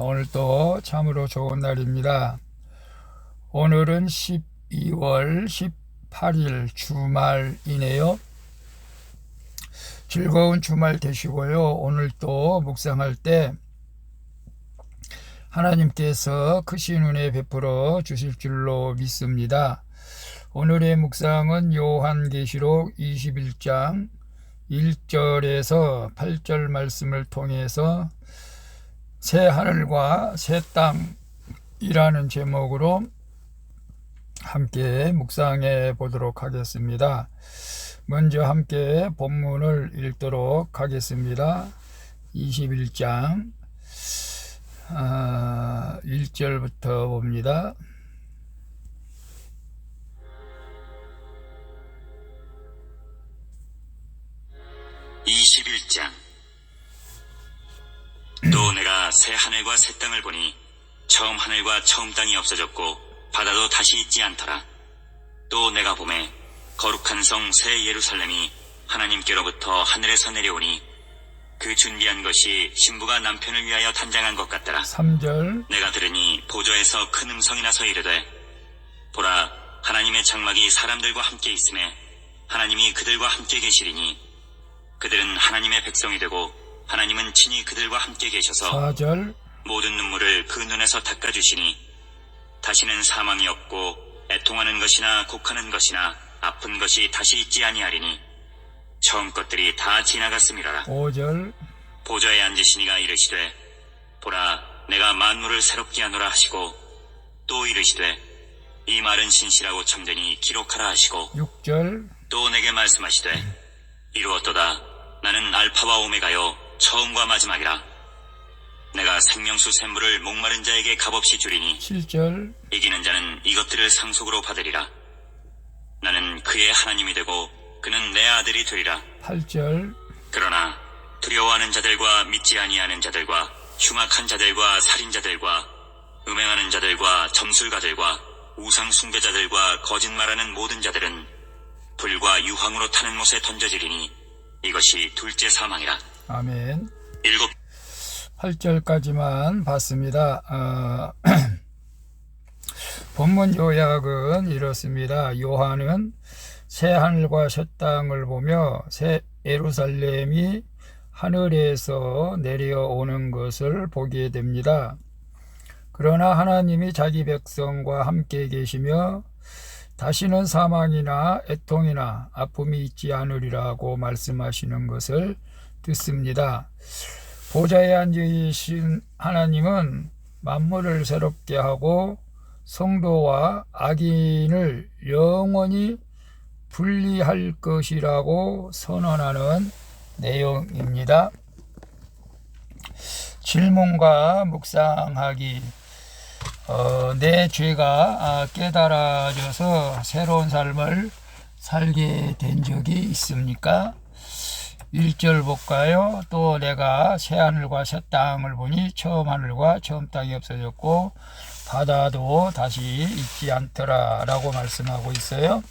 오늘 또 참으로 좋은 날입니다. 오늘은 12월 18일 주말이네요. 즐거운 주말 되시고요. 오늘 또 묵상할 때 하나님께서 크신 은혜 베풀어 주실 줄로 믿습니다. 오늘의 묵상은 요한계시록 21장 1절에서 8절 말씀을 통해서 새 하늘과 새 땅이라는 제목으로 함께 묵상해 보도록 하겠습니다. 먼저 함께 본문을 읽도록 하겠습니다. 21장 1절부터 봅니다. 또 내가 새 하늘과 새 땅을 보니 처음 하늘과 처음 땅이 없어졌고 바다도 다시 있지 않더라. 또 내가 보매 거룩한 성 새 예루살렘이 하나님께로부터 하늘에서 내려오니 그 준비한 것이 신부가 남편을 위하여 단장한 것 같더라. 3절 내가 들으니 보좌에서 큰 음성이 나서 이르되 보라, 하나님의 장막이 사람들과 함께 있음에 하나님이 그들과 함께 계시리니 그들은 하나님의 백성이 되고 하나님은 친히 그들과 함께 계셔서 4절 모든 눈물을 그 눈에서 닦아주시니 다시는 사망이 없고 애통하는 것이나 곡하는 것이나 아픈 것이 다시 있지 아니하리니 처음 것들이 다 지나갔음이라. 5절 보좌에 앉으신 이가 이르시되 보라, 내가 만물을 새롭게 하노라 하시고 또 이르시되 이 말은 신실하고 참되니 기록하라 하시고 6절 또 내게 말씀하시되 이루었도다. 나는 알파와 오메가요 처음과 마지막이라. 내가 생명수 샘물을 목마른 자에게 값없이 주리니 7절 이기는 자는 이것들을 상속으로 받으리라. 나는 그의 하나님이 되고 그는 내 아들이 되리라. 8절 그러나 두려워하는 자들과 믿지 아니하는 자들과 흉악한 자들과 살인자들과 음행하는 자들과 점술가들과 우상 숭배자들과 거짓말하는 모든 자들은 불과 유황으로 타는 못에 던져지리니 이것이 둘째 사망이라. 아멘. 7. 8절까지만 봤습니다. 본문 요약은 이렇습니다. 요한은 새 하늘과 새 땅을 보며 새 예루살렘이 하늘에서 내려오는 것을 보게 됩니다. 그러나 하나님이 자기 백성과 함께 계시며 다시는 사망이나 애통이나 아픔이 있지 않으리라고 말씀하시는 것을 듣습니다. 보좌에 앉으신 하나님은 만물을 새롭게 하고 성도와 악인을 영원히 분리할 것이라고 선언하는 내용입니다. 질문과 묵상하기. 내 죄가 깨달아져서 새로운 삶을 살게 된 적이 있습니까? 1절 볼까요? 또 내가 새 하늘과 새 땅을 보니 처음 하늘과 처음 땅이 없어졌고 바다도 다시 있지 않더라 라고 말씀하고 있어요.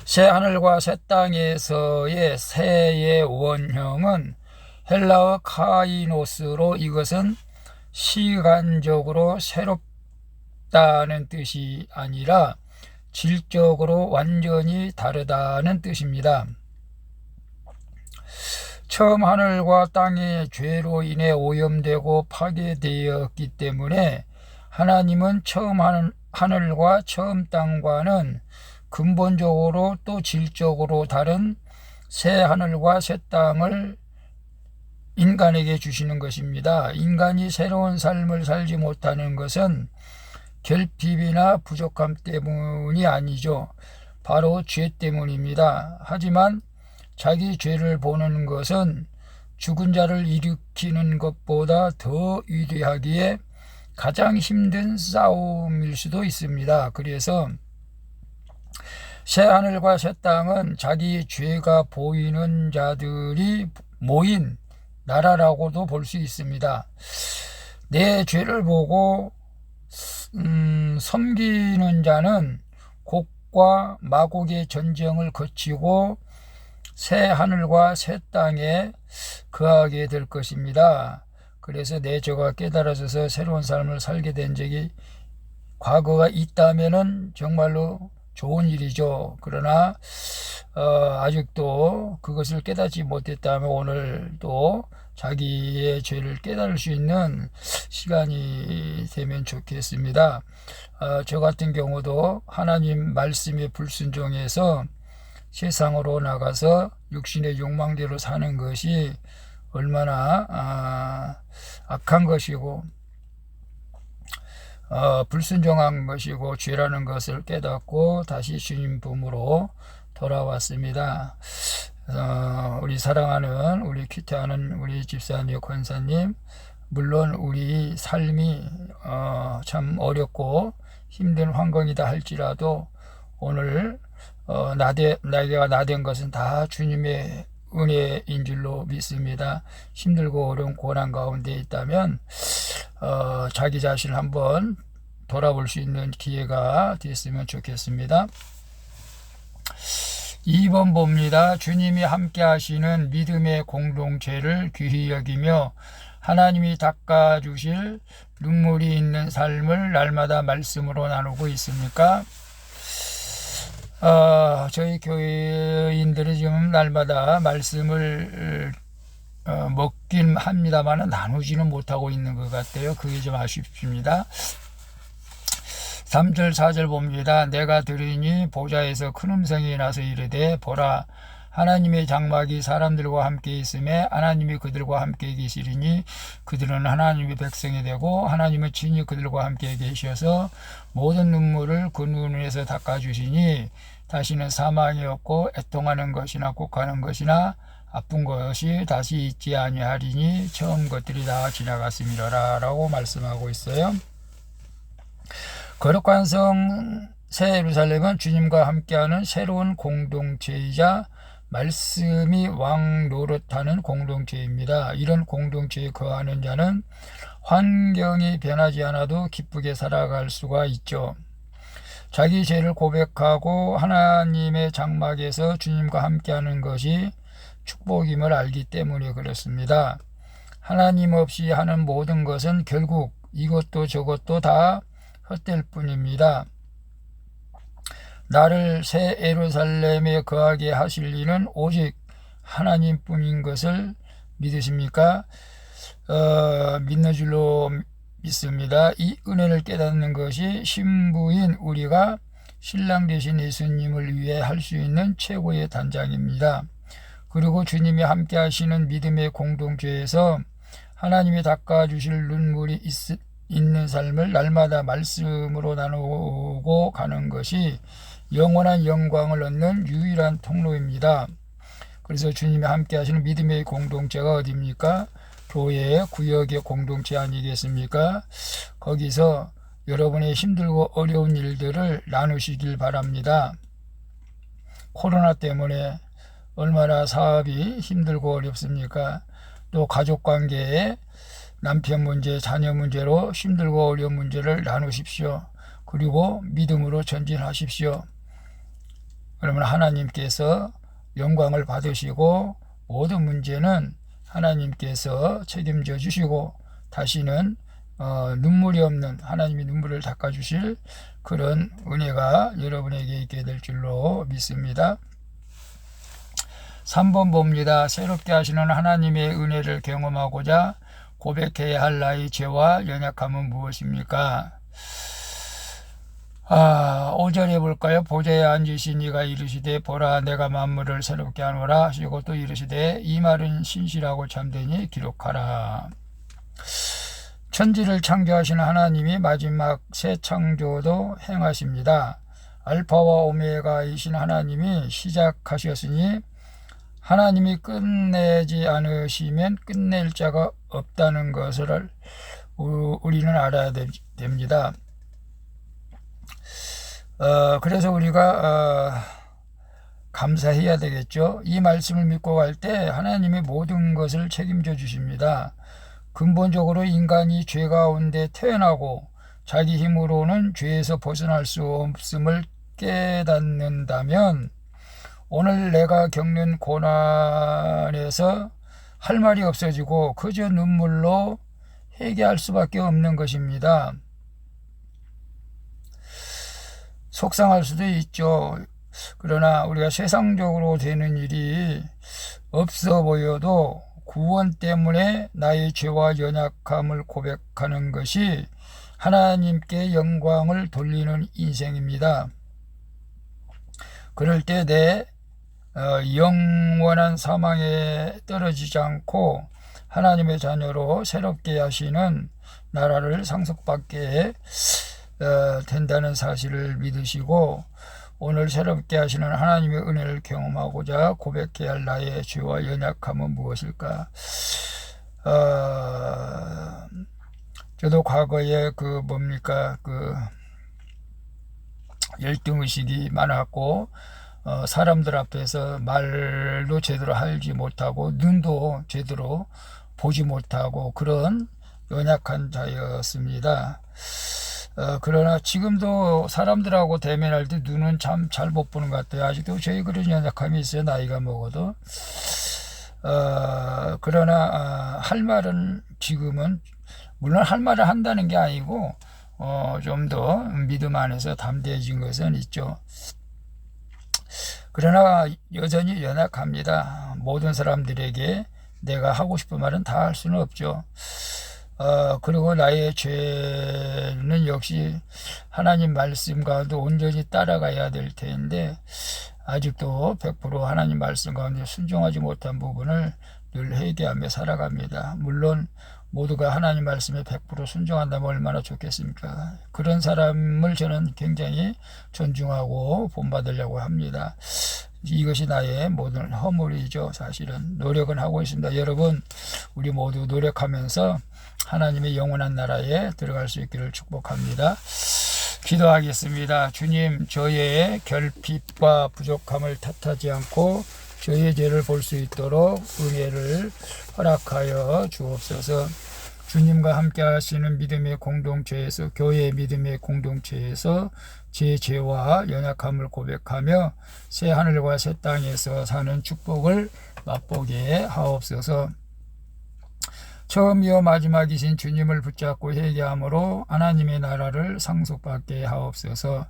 새 하늘과 새 땅에서의 새의 원형은 헬라어 카이노스로 이것은 시간적으로 새롭다는 뜻이 아니라 질적으로 완전히 다르다는 뜻입니다. 처음 하늘과 땅이 죄로 인해 오염되고 파괴되었기 때문에 하나님은 처음 하늘과 처음 땅과는 근본적으로 또 질적으로 다른 새 하늘과 새 땅을 인간에게 주시는 것입니다. 인간이 새로운 삶을 살지 못하는 것은 결핍이나 부족함 때문이 아니죠. 바로 죄 때문입니다. 하지만 자기 죄를 보는 것은 죽은 자를 일으키는 것보다 더 위대하기에 가장 힘든 싸움일 수도 있습니다. 그래서 새 하늘과 새 땅은 자기 죄가 보이는 자들이 모인 나라라고도 볼 수 있습니다. 내 죄를 보고 섬기는 자는 곡과 마곡의 전쟁을 거치고 새 하늘과 새 땅에 거하게 될 것입니다. 그래서 내 죄가 깨달아져서 새로운 삶을 살게 된 적이 과거가 있다면은 정말로 좋은 일이죠. 그러나 아직도 그것을 깨닫지 못했다면 오늘도 자기의 죄를 깨달을 수 있는 시간이 되면 좋겠습니다. 저 같은 경우도 하나님 말씀에 불순종해서 세상으로 나가서 육신의 욕망대로 사는 것이 얼마나 악한 것이고 불순종한 것이고 죄라는 것을 깨닫고 다시 주님 품으로 돌아왔습니다. 우리 사랑하는 우리 큐티하는 우리 집사님 권사님, 물론 우리 삶이 참 어렵고 힘든 환경이다 할지라도 오늘 나에게 나된 것은 다 주님의 은혜인 줄로 믿습니다. 힘들고 어려운 고난 가운데 있다면 자기 자신을 한번 돌아볼 수 있는 기회가 됐으면 좋겠습니다. 2번 봅니다. 주님이 함께 하시는 믿음의 공동체를 귀히 여기며 하나님이 닦아주실 눈물이 있는 삶을 날마다 말씀으로 나누고 있습니까? 저희 교회인들이 지금 날마다 말씀을 먹긴 합니다만 나누지는 못하고 있는 것 같아요. 그게 좀 아쉽습니다. 3절 4절 봅니다. 내가 들으니 보좌에서 큰 음성이 나서 이르되 보라 하나님의 장막이 사람들과 함께 있음에 하나님이 그들과 함께 계시리니 그들은 하나님의 백성이 되고 하나님은 친히 그들과 함께 계셔서 모든 눈물을 그 눈에서 닦아주시니 다시는 사망이 없고 애통하는 것이나 곡하는 것이나 아픈 것이 다시 있지 아니하리니 처음 것들이 다 지나갔음이라 라고 말씀하고 있어요. 거룩한 성 새 예루살렘은 주님과 함께하는 새로운 공동체이자 말씀이 왕 노릇하는 공동체입니다. 이런 공동체에 거하는 자는 환경이 변하지 않아도 기쁘게 살아갈 수가 있죠. 자기 죄를 고백하고 하나님의 장막에서 주님과 함께하는 것이 축복임을 알기 때문에 그렇습니다. 하나님 없이 하는 모든 것은 결국 이것도 저것도 다 헛될 뿐입니다. 나를 새 예루살렘에 거하게 하실 이는 오직 하나님뿐인 것을 믿으십니까? 믿는 줄로 믿습니다. 이 은혜를 깨닫는 것이 신부인 우리가 신랑 되신 예수님을 위해 할 수 있는 최고의 단장입니다. 그리고 주님이 함께 하시는 믿음의 공동체에서 하나님이 닦아주실 눈물이 있는 삶을 날마다 말씀으로 나누고 가는 것이 영원한 영광을 얻는 유일한 통로입니다. 그래서 주님이 함께 하시는 믿음의 공동체가 어디입니까? 교회, 구역의 공동체 아니겠습니까? 거기서 여러분의 힘들고 어려운 일들을 나누시길 바랍니다. 코로나 때문에 얼마나 사업이 힘들고 어렵습니까? 또 가족관계에 남편 문제, 자녀 문제로 힘들고 어려운 문제를 나누십시오. 그리고 믿음으로 전진하십시오. 그러면 하나님께서 영광을 받으시고 모든 문제는 하나님께서 책임져 주시고 다시는 눈물이 없는 하나님이 눈물을 닦아주실 그런 은혜가 여러분에게 있게 될 줄로 믿습니다. 3번 봅니다. 새롭게 하시는 하나님의 은혜를 경험하고자 고백해야 할 나의 죄와 연약함은 무엇입니까? 5절에 볼까요? 보좌에 앉으신 이가 이르시되 보라 내가 만물을 새롭게 하노라 하시고 또 이르시되 이 말은 신실하고 참되니 기록하라. 천지를 창조하시는 하나님이 마지막 새 창조도 행하십니다. 알파와 오메가이신 하나님이 시작하셨으니 하나님이 끝내지 않으시면 끝낼 자가 없다는 것을 우리는 알아야 됩니다. 그래서 우리가 감사해야 되겠죠. 이 말씀을 믿고 갈 때 하나님이 모든 것을 책임져 주십니다. 근본적으로 인간이 죄 가운데 태어나고 자기 힘으로는 죄에서 벗어날 수 없음을 깨닫는다면 오늘 내가 겪는 고난에서 할 말이 없어지고 그저 눈물로 회개할 수밖에 없는 것입니다. 속상할 수도 있죠. 그러나 우리가 세상적으로 되는 일이 없어 보여도 구원 때문에 나의 죄와 연약함을 고백하는 것이 하나님께 영광을 돌리는 인생입니다. 그럴 때 내 영원한 사망에 떨어지지 않고 하나님의 자녀로 새롭게 하시는 나라를 상속받게 된다는 사실을 믿으시고 오늘 새롭게 하시는 하나님의 은혜를 경험하고자 고백해야 할 나의 죄와 연약함은 무엇일까? 저도 과거에 열등의식이 많았고 사람들 앞에서 말도 제대로 하지 못하고 눈도 제대로 보지 못하고 그런 연약한 자였습니다. 그러나 지금도 사람들하고 대면할 때 눈은 참 잘 못 보는 것 같아요. 아직도 저희 그런 연약함이 있어요. 나이가 먹어도. 그러나 할 말은 지금은 물론 할 말을 한다는 게 아니고 좀 더 믿음 안에서 담대해진 것은 있죠. 그러나 여전히 연약합니다. 모든 사람들에게 내가 하고 싶은 말은 다 할 수는 없죠. 그리고 나의 죄는 역시 하나님 말씀 가운데 온전히 따라가야 될 텐데 아직도 100% 하나님 말씀 가운데 순종하지 못한 부분을 늘 회개하며 살아갑니다. 물론 모두가 하나님 말씀에 100% 순종한다면 얼마나 좋겠습니까? 그런 사람을 저는 굉장히 존중하고 본받으려고 합니다. 이것이 나의 모든 허물이죠. 사실은 노력은 하고 있습니다. 여러분 우리 모두 노력하면서 하나님의 영원한 나라에 들어갈 수 있기를 축복합니다. 기도하겠습니다. 주님, 저의 결핍과 부족함을 탓하지 않고 저의 죄를 볼 수 있도록 은혜를 허락하여 주옵소서. 주님과 함께 하시는 믿음의 공동체에서, 교회의 믿음의 공동체에서 제 죄와 연약함을 고백하며 새 하늘과 새 땅에서 사는 축복을 맛보게 하옵소서. 처음이요 마지막이신 주님을 붙잡고 회개함으로 하나님의 나라를 상속받게 하옵소서.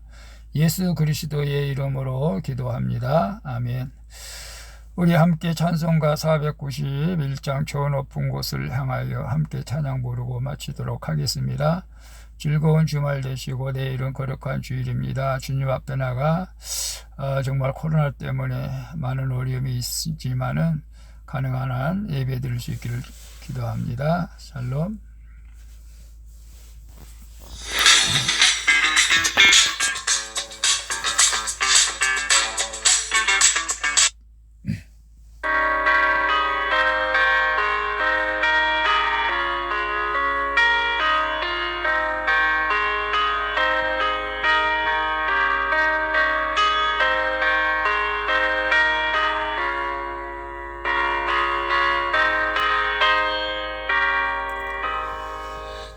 예수 그리스도의 이름으로 기도합니다. 아멘. 우리 함께 찬송가 491장 저 높은 곳을 향하여 함께 찬양 부르고 마치도록 하겠습니다. 즐거운 주말 되시고 내일은 거룩한 주일입니다. 주님 앞에 나가 정말 코로나 때문에 많은 어려움이 있지만은 가능한 한 예배 드릴 수 있기를 기도합니다. 샬롬.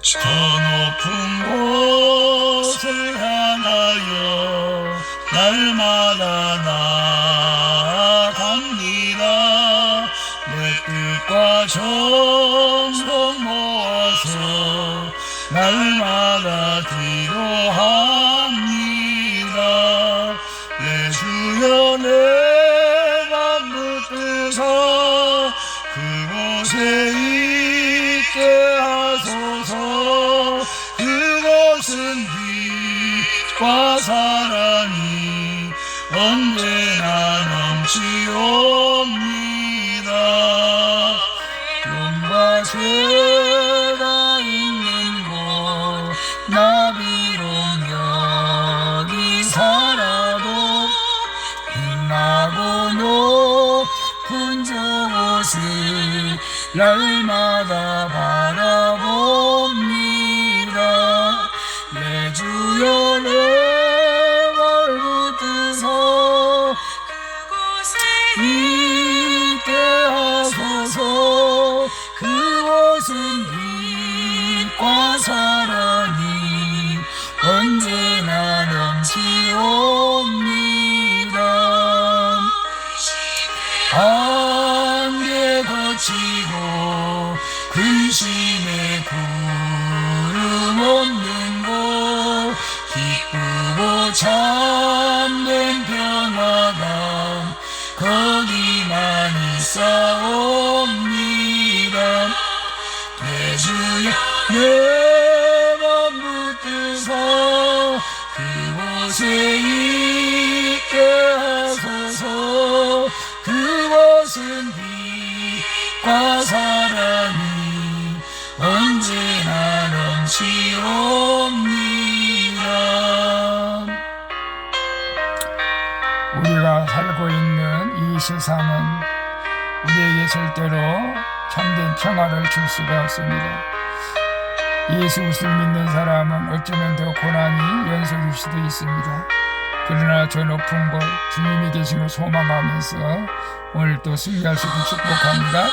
저 높은 곳을 향하여 날마다 나아갑니다. 내 뜻과 정성 모아서 날마다 기도합니다. 내 주여 내가 붙드서 그곳에 있게 하소서. 그곳은 빛과 사랑이 언제나 넘치옵니다. 꿈과 죄가 있는 곳 나 비록 여기 살아도 빛나고 높은 저곳을 날마다 바라봅니다. 내 주여 내 말 붙드서 그곳에 있게 하소서. 그곳은 빛과 사랑이 언제나 넘치옵니다. 안개 거치고 근심에 구름 없는 곳 기쁘고 참된 평화가 거기만 있사옵니다. 내 주여 내 맘 붙드사 그곳에 있게 하소서. 그곳은 빛과 사랑이 언제나 넘치옵니다. 우리가 살고 있는 이 세상은 우리에게 절대로 참된 평화를 줄 수가 없습니다. 예수를 믿는 사람은 어쩌면 더 고난이 연속일 수도 있습니다. 그러나 저 높은 곳 주님이 계신 걸 소망하면서 오늘 또 승리할 수 있도록 축복합니다.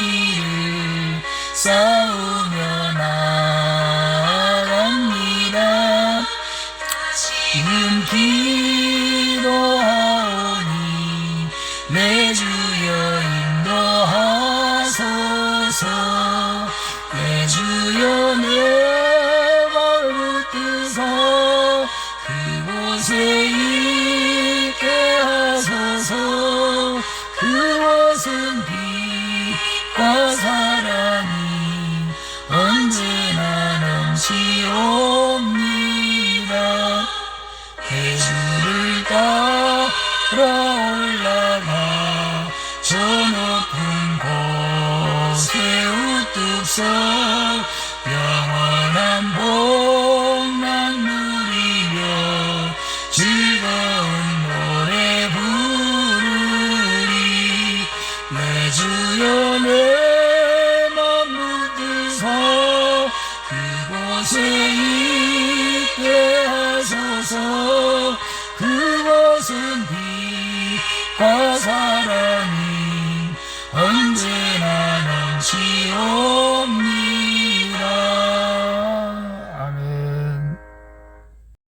분위기를 싸우며 나갑니다. 지금 기도하오니 내 주여 인도하소서. 내 주여 내 발 붙드사 그곳에 있게 하소서. 그곳은 빛과 사랑이 언제나 넘치옵니다. 대주를 따라 올라가 저 높은 곳에 우뚝 서 영원한 복락 누리며 즐거운 노래 부르리. 내 주여 내 맘 붙드사 그곳에 있게 하소서. 그곳은 빛과 사랑이 언제나 넘치오